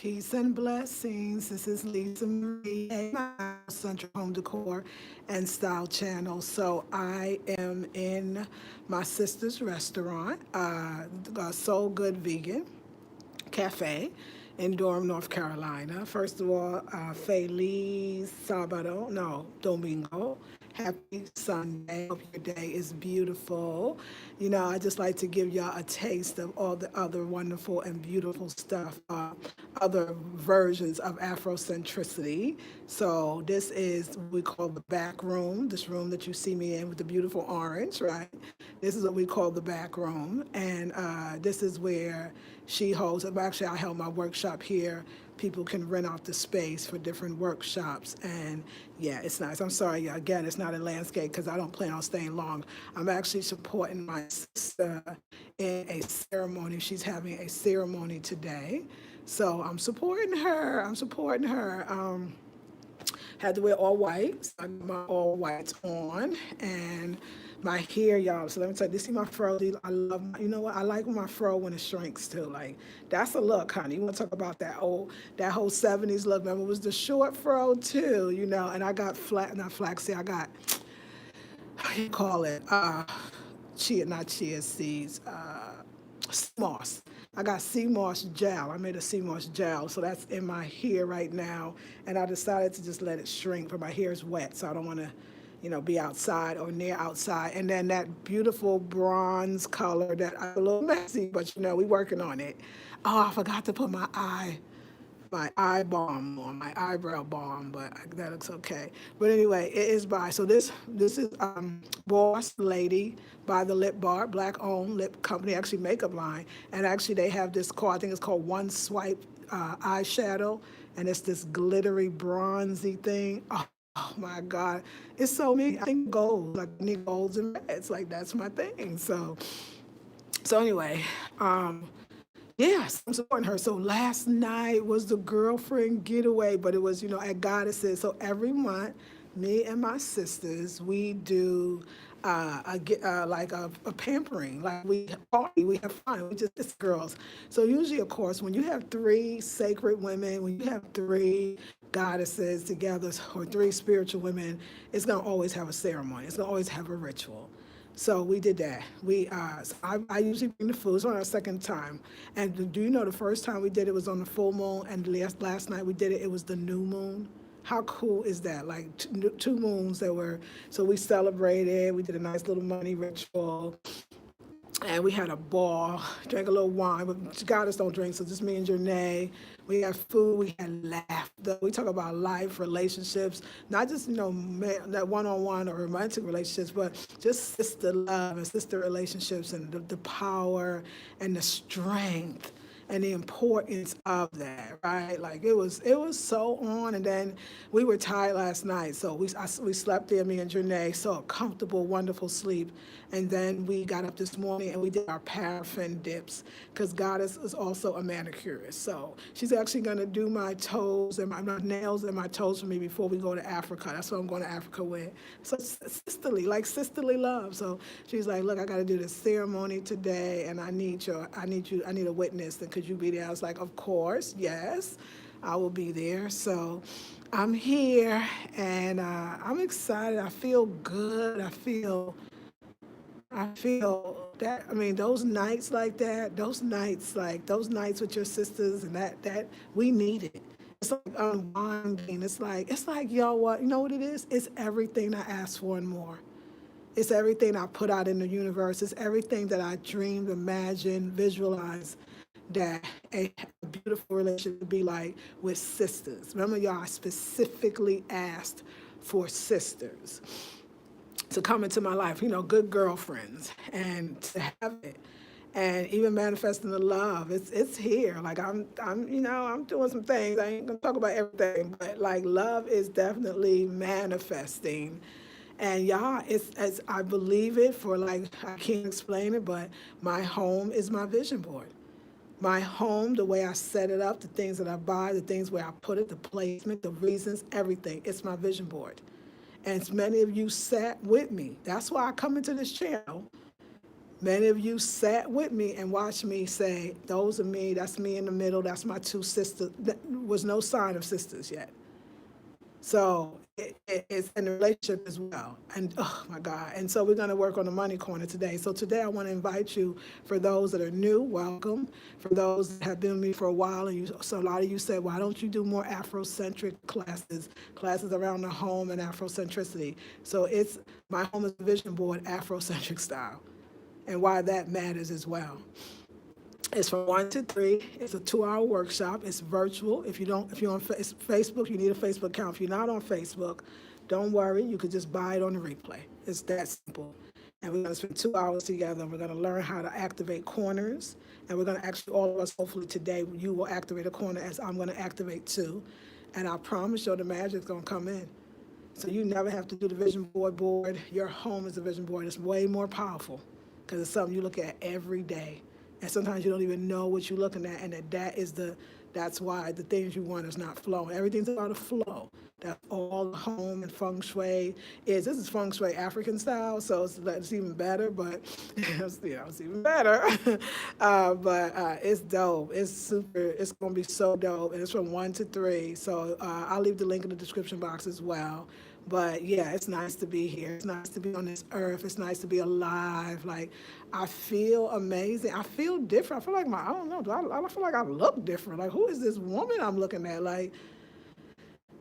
Peace and blessings. This is Lisa Marie, my Afrocentric Home Decor and Style channel. So I am in my sister's restaurant, Soul Good Vegan Cafe in Durham, North Carolina. First of all, Feliz Sabado, no, Domingo. Happy Sunday. Hope your day is beautiful. You know, I just like to give y'all a taste of all the other wonderful and beautiful stuff, other versions of Afrocentricity. So this is what we call the back room, this room that you see me in with the beautiful orange, right? This is what we call the back room. And this is where she holds, actually I held my workshop here. People can rent out the space for different workshops. And yeah, it's nice. I'm sorry, again, it's not a landscape because I don't plan on staying long. I'm actually supporting my sister in a ceremony. She's having a ceremony today. So I'm supporting her. Had to wear all white. So I got my all whites on and my hair, y'all. So let me tell you, this is my fro. I love my, you know what? I like my fro when it shrinks too. Like that's a look, honey. You want to talk about that whole 70s look. Remember, it was the short fro too, you know, and I got not flaxseed. I got, how you call it? Not chia seeds, sea moss. I got sea moss gel. I made a sea moss gel, so that's in my hair right now. And I decided to just let it shrink, but my hair is wet, so I don't want to, you know, be outside or near outside. And then that beautiful bronze color that I'm a little messy, but you know, we working on it. Oh, I forgot to put my eye balm on, my eyebrow balm, but that looks okay. But anyway, it is by, so this is Boss Lady by the Lip Bar, black owned lip company, actually makeup line. And actually they have this called, I think it's called One Swipe eyeshadow. And it's this glittery bronzy thing. Oh my God. It's so me. I think gold, like I need golds and reds. Like that's my thing. So anyway, yes, I'm supporting her. So last night was the girlfriend getaway, but it was, you know, at Goddesses. So every month, me and my sisters, we do a pampering, like we party, we have fun, we just it's girls. So usually, of course, when you have three sacred women, when you have three goddesses together or three spiritual women, it's gonna always have a ceremony. It's gonna always have a ritual. So we did that. I usually bring the food. It's on our second time. And do you know the first time we did it was on the full moon, and last night we did it, it was the new moon. How cool is that? Like two moons that were, so we celebrated, we did a nice little money ritual, and we had a ball, drank a little wine, but goddess don't drink, so just me and Janae. We had food, we had laughter. We talk about life, relationships, not just, you know, that one-on-one or romantic relationships, but just sister love and sister relationships and the power and the strength and the importance of that, right? Like it was so on, and then we were tired last night, so we slept there, me and Janae, so a comfortable, wonderful sleep, and then we got up this morning and we did our paraffin dips because Goddess is also a manicurist, so she's actually gonna do my toes and my nails and my toes for me before we go to Africa. That's what I'm going to Africa with. So it's sisterly, like sisterly love. So she's like, look, I got to do this ceremony today, and I need a witness. And could you be there? I was like, of course, yes, I will be there. So I'm here, and I'm excited. I feel good. I feel that, I mean, those nights like that, those nights with your sisters and that we need it. It's like unwinding. It's like, yo, what, you know what it is? It's everything I asked for and more. It's everything I put out in the universe. It's everything that I dreamed, imagined, visualized that a beautiful relationship would be like with sisters. Remember, y'all, I specifically asked for sisters to come into my life, you know, good girlfriends, and to have it, and even manifesting the love. It's here. Like I'm doing some things. I ain't gonna talk about everything, but like love is definitely manifesting. And y'all, it's as I believe it for like I can't explain it, but my home is my vision board. My home, the way I set it up, the things that I buy, the things where I put it, the placement, the reasons, everything. It's my vision board. And as many of you sat with me. That's why I come into this channel Many of you sat with me and watched me say, those are me, that's me in the middle, that's my two sisters. There was no sign of sisters yet. So it's in a relationship as well. And oh my God. And so we're going to work on the money corner today. So today I want to invite you, for those that are new, welcome. For those that have been with me for a while, and so a lot of you said, why don't you do more Afrocentric classes around the home and Afrocentricity. So it's my home is a vision board, Afrocentric style, and why that matters as well. It's from 1 to 3. It's a 2-hour workshop. It's virtual. If you're on Facebook, you need a Facebook account. If you're not on Facebook, don't worry. You could just buy it on the replay. It's that simple. And we're going to spend 2 hours together. And we're going to learn how to activate corners. And we're going to actually, all of us, hopefully today, you will activate a corner as I'm going to activate too. And I promise you the magic's going to come in. So you never have to do the vision board. Your home is a vision board. It's way more powerful because it's something you look at every day. And sometimes you don't even know what you're looking at, and that's why the things you want is not flowing. Everything's about a flow. That's all the home and feng shui is. This is feng shui African style, so it's even better, but it's even better. But it's dope. It's super. It's gonna be so dope, and it's from 1 to 3. So I'll leave the link in the description box as well. But yeah, it's nice to be here. It's nice to be on this earth. It's nice to be alive. Like, I feel amazing. I feel different. I feel like I don't know, I feel like I look different. Like, who is this woman I'm looking at? Like,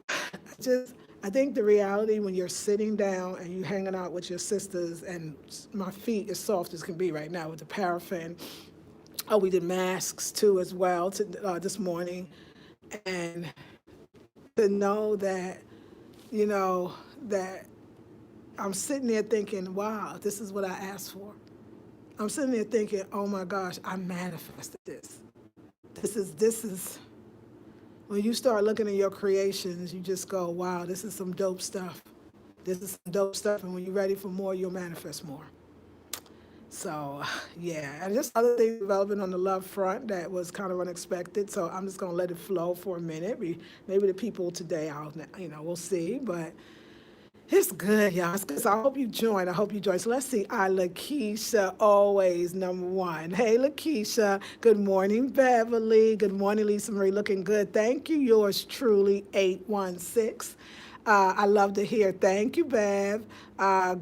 I think the reality when you're sitting down and you hanging out with your sisters, and my feet as soft as can be right now with the paraffin. Oh, we did masks too as well this morning. And to know that, that I'm sitting there thinking, wow, this is what I asked for. I'm sitting there thinking, oh my gosh, I manifested this. This is, when you start looking at your creations, you just go, wow, this is some dope stuff. This is some dope stuff. And when you're ready for more, you'll manifest more. So, yeah, and just other things developing on the love front that was kind of unexpected. So I'm just going to let it flow for a minute. Maybe the people today, we'll see. But it's good, y'all. It's good. So I hope you join. So let's see. Lakeisha, always number one. Hey, Lakeisha. Good morning, Beverly. Good morning, Lisa Marie. Looking good. Thank you. Yours truly, 816. I love to hear. Thank you, Bev.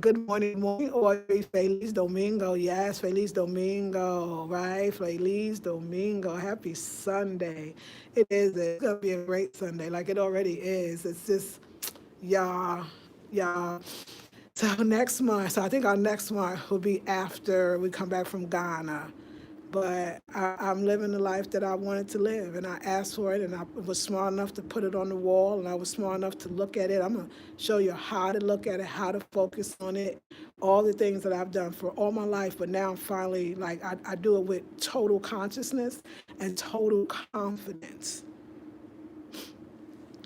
Good morning, Audrey. Feliz Domingo. Yes, Feliz Domingo, right? Feliz Domingo. Happy Sunday. It is. It's going to be a great Sunday, like it already is. It's just, y'all. So next month, I think our next month will be after we come back from Ghana. But I'm living the life that I wanted to live, and I asked for it, and I was smart enough to put it on the wall, and I was smart enough to look at it. I'm going to show you how to look at it, how to focus on it, all the things that I've done for all my life, but now I'm finally, like, I do it with total consciousness and total confidence.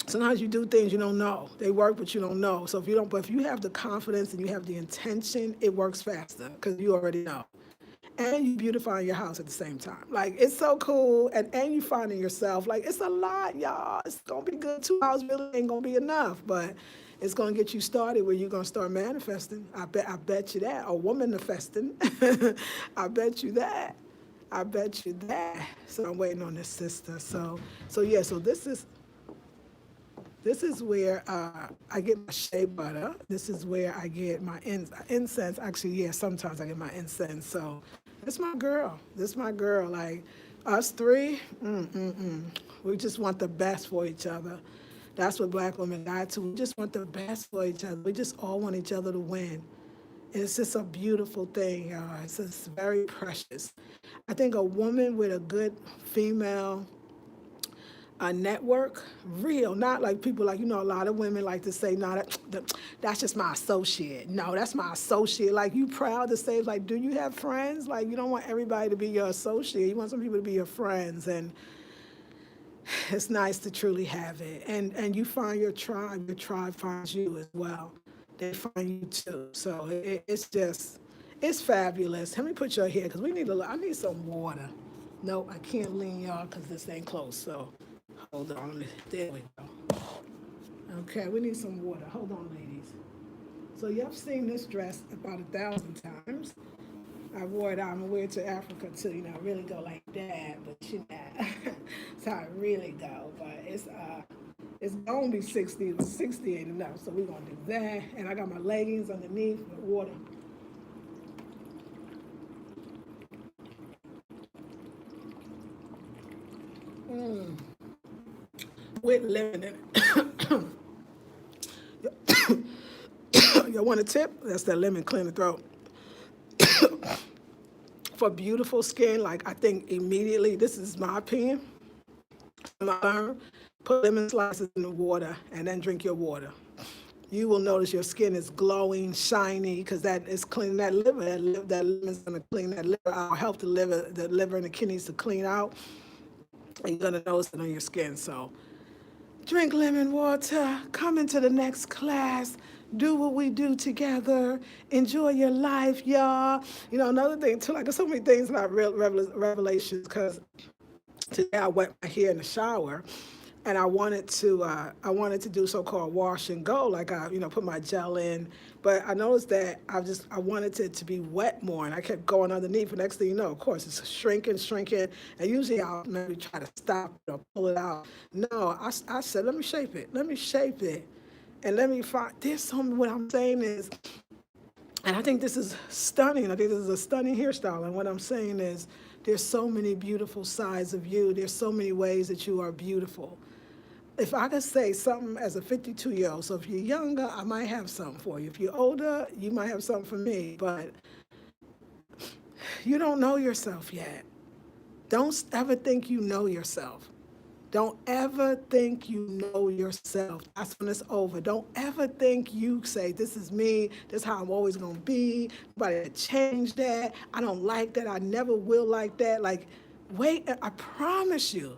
Sometimes you do things you don't know. They work, but you don't know. So if you have the confidence and you have the intention, it works faster because you already know. And you beautifying your house at the same time. Like, it's so cool. And you finding yourself. Like, it's a lot, y'all. It's going to be good. 2 hours really ain't going to be enough. But it's going to get you started where you're going to start manifesting. I bet you that. A woman manifesting. I bet you that. So I'm waiting on this sister. So this is where I get my shea butter. This is where I get my incense. Actually, yeah, sometimes I get my incense. So this my girl. Like, us three, we just want the best for each other. That's what Black women got to. We just want the best for each other. We just all want each other to win. It's just a beautiful thing, y'all. It's just very precious. I think a woman with a good female a network, real, not like people like, a lot of women like to say, no, that's just my associate. No, that's my associate. Like, you proud to say, like, do you have friends? Like, you don't want everybody to be your associate. You want some people to be your friends. And it's nice to truly have it. And you find your tribe finds you as well. They find you too. So it's fabulous. Let me put your hair, because I need some water. No, I can't lean y'all because this ain't close, so. Hold on, there we go. Okay, we need some water. Hold on, ladies. So y'all seen this dress about 1,000 times. I wore it out. I'm gonna wear it to Africa too. Really go like that, but that's how it really go. But it's gonna be 60, but 60 ain't enough. So we're gonna do that. And I got my leggings underneath with water. With lemon in it. You want a tip? That's that lemon clean the throat. For beautiful skin, like I think immediately, this is my opinion, I learned, put lemon slices in the water and then drink your water. You will notice your skin is glowing, shiny, because that is cleaning that liver. That lemon's going to clean that liver out, help the liver and the kidneys to clean out. And you're going to notice it on your skin. So drink lemon water, come into the next class, do what we do together, enjoy your life, y'all. Another thing too, like there's so many things about revelations, because today I wet my hair in the shower, and I wanted to do so-called wash and go, like I put my gel in, but I noticed that I wanted it to be wet more, and I kept going underneath. And next thing you know, of course, it's shrinking, and usually I'll maybe try to stop it or pull it out. No, I said, let me shape it, and let me find. There's something. What I'm saying is, and I think this is stunning. I think this is a stunning hairstyle. And what I'm saying is, there's so many beautiful sides of you. There's so many ways that you are beautiful. If I could say something as a 52-year-old, so if you're younger, I might have something for you. If you're older, you might have something for me. But you don't know yourself yet. Don't ever think you know yourself. Don't ever think you know yourself. That's when it's over. Don't ever think you say, this is me, this is how I'm always going to be. Nobody change that. I don't like that. I never will like that. Like, wait, I promise you,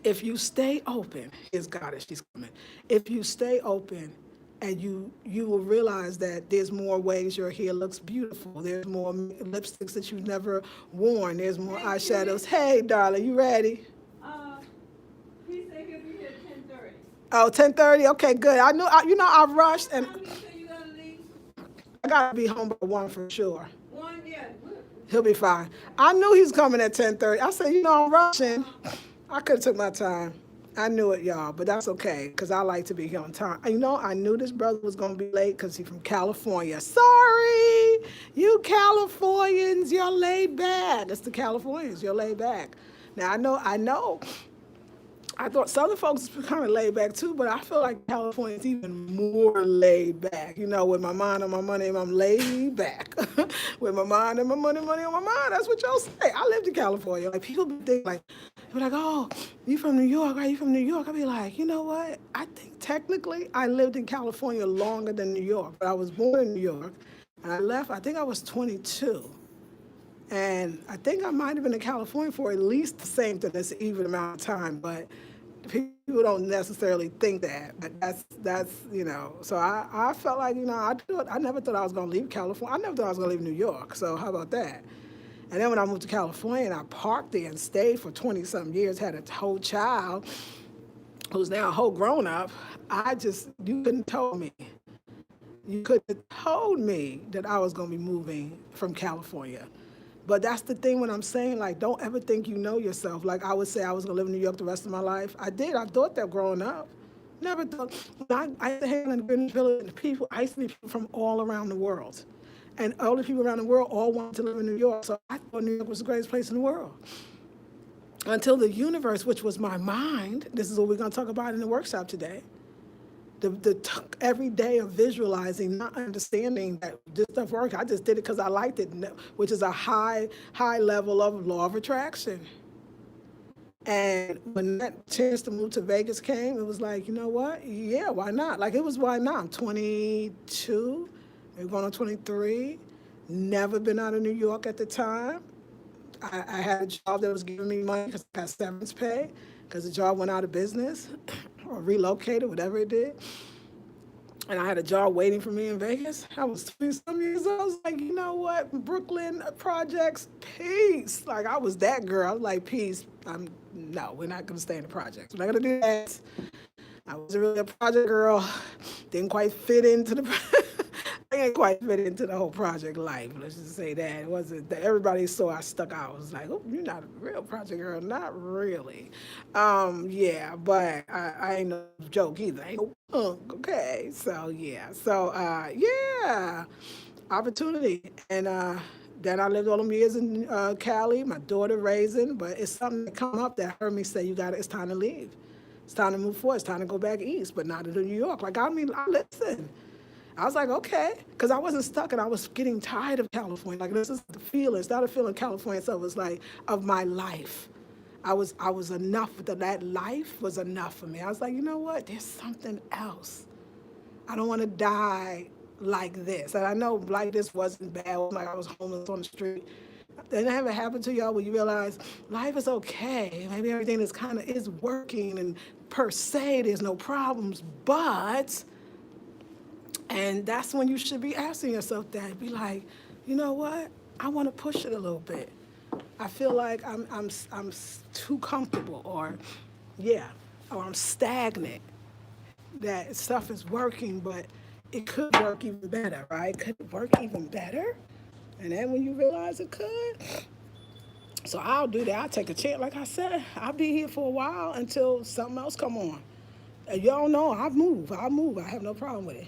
if you stay open, here's Goddess, she's coming. If you stay open, and you will realize that there's more ways your hair looks beautiful. There's more lipsticks that you've never worn. There's more eyeshadows. Hey, darling, you ready? He said he'll be here at 10:30. Oh, 10:30? Okay, good. I rushed, and What time you say you gotta leave? I got to be home by 1 for sure. 1, yeah. He'll be fine. I knew he's coming at 10:30. I said, I'm rushing. I could have took my time. I knew it, y'all, but that's okay, because I like to be here on time. I knew this brother was going to be late because he's from California. Sorry, you Californians, you're laid back. It's the Californians, you're laid back. Now, I know. I thought Southern folks is kind of laid back too, but I feel like California's even more laid back. With my mind on my money, I'm laid back. With my mind and my money on my mind. That's what y'all say. I lived in California. Like, people be thinking, oh, you from New York? Are you from New York? I'd be like, you know what? I think technically I lived in California longer than New York, but I was born in New York, and I left, I think I was 22. And I think I might have been in California for at least the same thing, that's an even amount of time, but people don't necessarily think that, but that's so I felt like, I never thought I was going to leave California. I never thought I was going to leave New York, so how about that? And then when I moved to California and I parked there and stayed for 20-something years, had a whole child who's now a whole grown-up, you couldn't tell me. You couldn't have told me that I was going to be moving from California. But that's the thing when I'm saying, like, don't ever think you know yourself. Like, I would say I was going to live in New York the rest of my life. I did. I thought that growing up. Never thought. I used to hang in Greenwich Village, and I used to meet people from all around the world. And all the people around the world all wanted to live in New York. So I thought New York was the greatest place in the world. Until the universe, which was my mind, this is what we're going to talk about in the workshop today, the every day of visualizing, not understanding that this stuff works. I just did it because I liked it, which is a high level of law of attraction. And when that chance to move to Vegas came, it was like, you know what? Yeah, why not? Like, it was why not? I'm 22, maybe going on 23, never been out of New York at the time. I had a job that was giving me money because I got severance pay because the job went out of business or relocated, whatever it did. And I had a job waiting for me in Vegas. I was 20-some years old. I was like, you know what? Brooklyn projects, peace. Like, I was that girl. I was like, peace. No, we're not going to stay in the projects. We're not going to do that. I wasn't really a project girl. Didn't quite fit into the ain't quite fit into the whole project life. Let's just say that. It wasn't that everybody saw I stuck out. It was like, oh, you're not a real project girl. Not really. Yeah, but I ain't no joke either. I ain't no punk. Okay. So yeah. So yeah. Opportunity. And then I lived all them years in Cali, my daughter raising, but it's something that come up that heard me say, it's time to leave. It's time to move forward. It's time to go back east, but not to New York. Like, I listen. I was like, okay, because I wasn't stuck and I was getting tired of California. Like, this is the feeling. It's not a feeling of California itself. It's like of my life. I was enough. That life was enough for me. I was like, you know what? There's something else. I don't want to die like this. And I know like this wasn't bad. It wasn't like I was homeless on the street. Did that ever happen to y'all where you realize life is okay? Maybe everything is kind of is working and per se there's no problems, but and that's when you should be asking yourself that. Be like, you know what? I want to push it a little bit. I feel like I'm too comfortable, or yeah, or I'm stagnant. That stuff is working, but it could work even better, right? Could it work even better? And then when you realize it could, so I'll do that. I'll take a chance. Like I said, I'll be here for a while until something else come on. And y'all know I'll move. I'll move. I have no problem with it.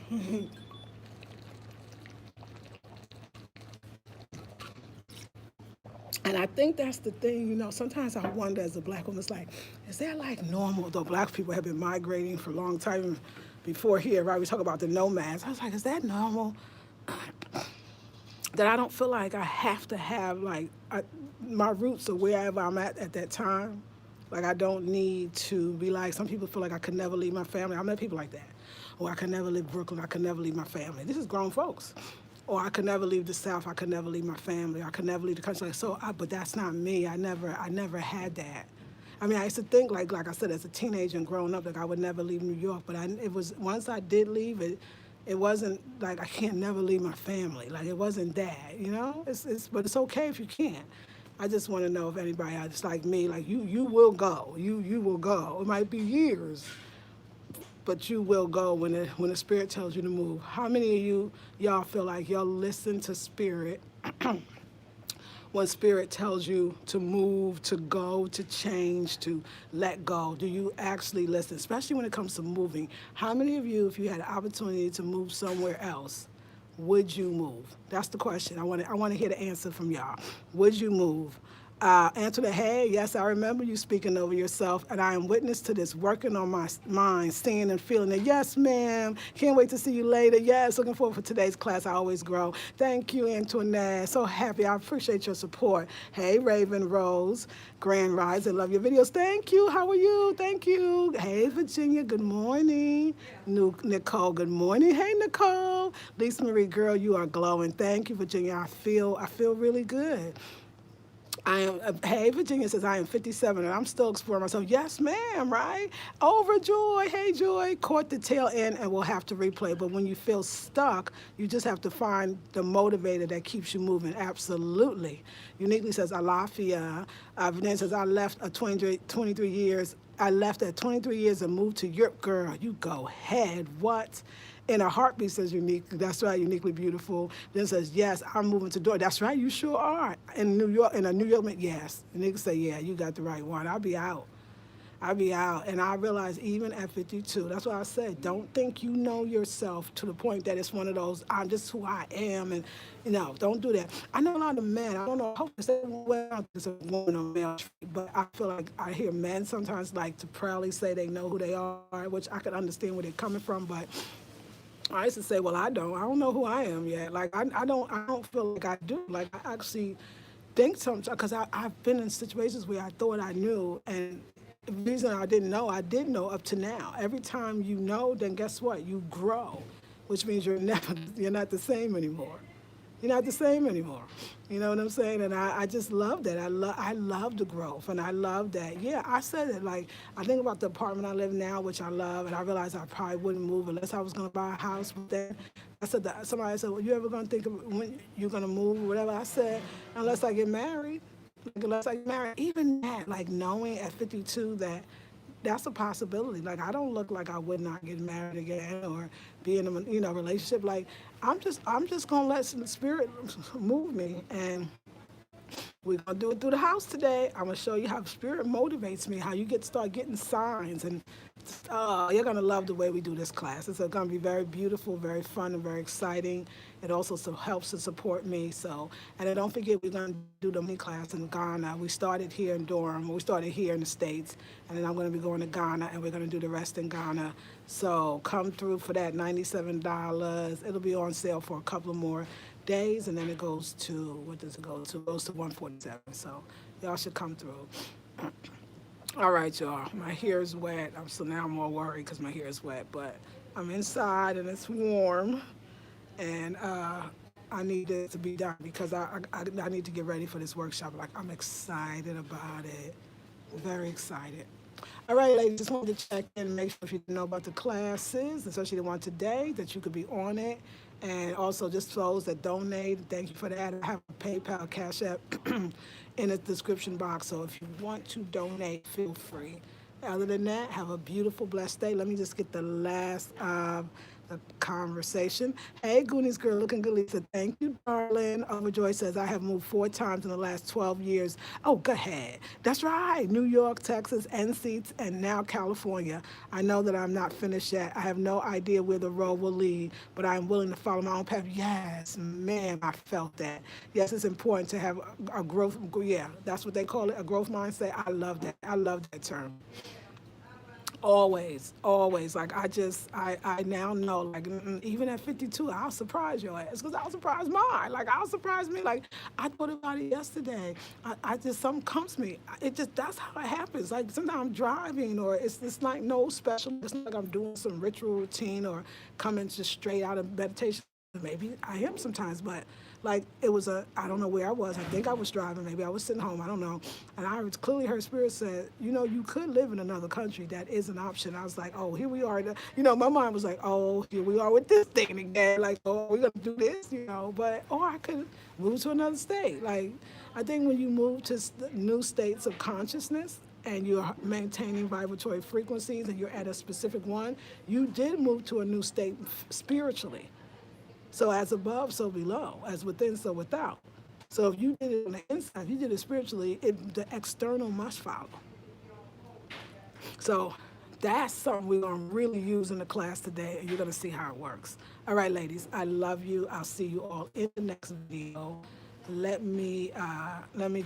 And I think that's the thing, sometimes I wonder as a black woman, it's like, is that like normal? Though black people have been migrating for a long time before here, right? We talk about the nomads. I was like, is that normal? That I don't feel like I have to have my roots are wherever I'm at that time. Like I don't need to be like, some people feel like I could never leave my family. I met people like that. Or I could never leave Brooklyn. I could never leave my family. This is grown folks. Or I could never leave the South. I could never leave my family. I could never leave the country. But that's not me. I never had that. I mean, I used to think like I said, as a teenager and growing up, like I would never leave New York. But it was once I did leave it. It wasn't like I can't never leave my family. Like it wasn't that. But it's okay if you can't. I just want to know if anybody else like me, like you will go. You will go. It might be years, but you will go when the spirit tells you to move. How many of y'all feel like y'all listen to spirit when spirit tells you to move, to go, to change, to let go? Do you actually listen, especially when it comes to moving? How many of you, if you had an opportunity to move somewhere else, would you move? That's the question. I want to hear the answer from y'all. Would you move? Answer the, hey, yes, I remember you speaking over yourself, and I am witness to this, working on my mind, seeing and feeling it. Yes, ma'am. Can't wait to see you later. Yes, looking forward for today's class. I always grow. Thank you, Antoinette. So happy. I appreciate your support. Hey, Raven Rose, Grand Rise. I love your videos. Thank you. How are you? Thank you. Hey, Virginia. Good morning. Nicole. Good morning. Hey, Nicole. Lisa Marie, girl, you are glowing. Thank you, Virginia. I feel really good. Hey, Virginia says, I am 57 and I'm still exploring myself. Yes, ma'am, right? Overjoy. Hey, Joy. Caught the tail end and we'll have to replay. But when you feel stuck, you just have to find the motivator that keeps you moving. Absolutely. Uniquely says, Alafia. Vanessa says, I left at 23 years. I left at 23 years and moved to Europe. Girl, you go ahead. What? In a heartbeat, says Unique. That's right, Uniquely Beautiful. Then says, yes, I'm moving to Durham. That's right, you sure are. In New York, in a New York, yes. Niggas say, yeah, you got the right one. I'll be out. I'll be out. And I realize even at 52, that's why I said, don't think you know yourself to the point that it's one of those, I'm just who I am. And, don't do that. I know a lot of men, I don't know, I hope it's a woman or male, but I feel like I hear men sometimes like to proudly say they know who they are, which I can understand where they're coming from, but I used to say, well, I don't know who I am yet. Like, I don't feel like I do. Like, I actually think sometimes, because I've been in situations where I thought I knew, and the reason I didn't know up to now. Every time you know, then guess what? You grow, which means you're not the same anymore. You're not the same anymore. You know what I'm saying? And I just love that. I love the growth, and I love that. Yeah, I said it. Like, I think about the apartment I live now, which I love, and I realized I probably wouldn't move unless I was going to buy a house. But then I said that somebody said, well, you ever going to think of when you're going to move or whatever? I said, unless I get married. Like, unless I get married. Even that, like knowing at 52 that that's a possibility. Like I don't look like I would not get married again or be in a relationship. Like I'm just gonna let the spirit move me, and we're gonna do it through the house today. I'm gonna show you how spirit motivates me, how you start getting signs, and you're gonna love the way we do this class. It's gonna be very beautiful, very fun, and very exciting. It also helps to support me. So, and then don't forget, we're gonna do the money class in Ghana. We started here in Durham. We started here in the States, and then I'm gonna be going to Ghana, and we're gonna do the rest in Ghana. So come through for that $97. It'll be on sale for a couple of more days, and then it goes to, what does it go to? It goes to 147. So y'all should come through. All right, y'all. My hair is wet. So now I'm more worried because my hair is wet, but I'm inside and it's warm, and I need it to be done because I need to get ready for this workshop. Like I'm excited about it, very excited. All right, ladies, just wanted to check in and make sure if you didn't know about the classes, especially the one today, that you could be on it. And also just those that donate, thank you for that. I have a PayPal Cash App in the description box. So if you want to donate, feel free. Other than that, have a beautiful, blessed day. Let me just get the last of the conversation. Hey, Goonies girl, looking good, Lisa. Thank you, darling. Overjoy says, I have moved 4 times in the last 12 years. Oh, go ahead. That's right. New York, Texas, NC, and now California. I know that I'm not finished yet. I have no idea where the road will lead, but I'm willing to follow my own path. Yes, man, I felt that. Yes, it's important to have a growth. Yeah, that's what they call it, a growth mindset. I love that. I love that term. Always, always. Like I now know. Like even at 52, I'll surprise your ass because I'll surprise mine. Like I'll surprise me. Like I thought about it yesterday. I just something comes to me. It just that's how it happens. Like sometimes I'm driving or it's like no special. It's not like I'm doing some ritual routine or coming just straight out of meditation. Maybe I am sometimes, but like it was I don't know where I was. I think I was driving. Maybe I was sitting home. I don't know. And I was clearly heard spirit said, you could live in another country. That is an option. I was like, oh, here we are. My mind was like, oh, here we are with this thing again. Like, oh, we're gonna do this. But or I could move to another state. Like, I think when you move to new states of consciousness, and you're maintaining vibratory frequencies and you're at a specific one, you did move to a new state spiritually. So as above, so below. As within, so without. So if you did it on the inside, if you did it spiritually, the external must follow. So that's something we're going to really use in the class today, and you're going to see how it works. All right, ladies, I love you. I'll see you all in the next video. Let me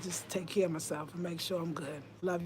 just take care of myself and make sure I'm good. Love you.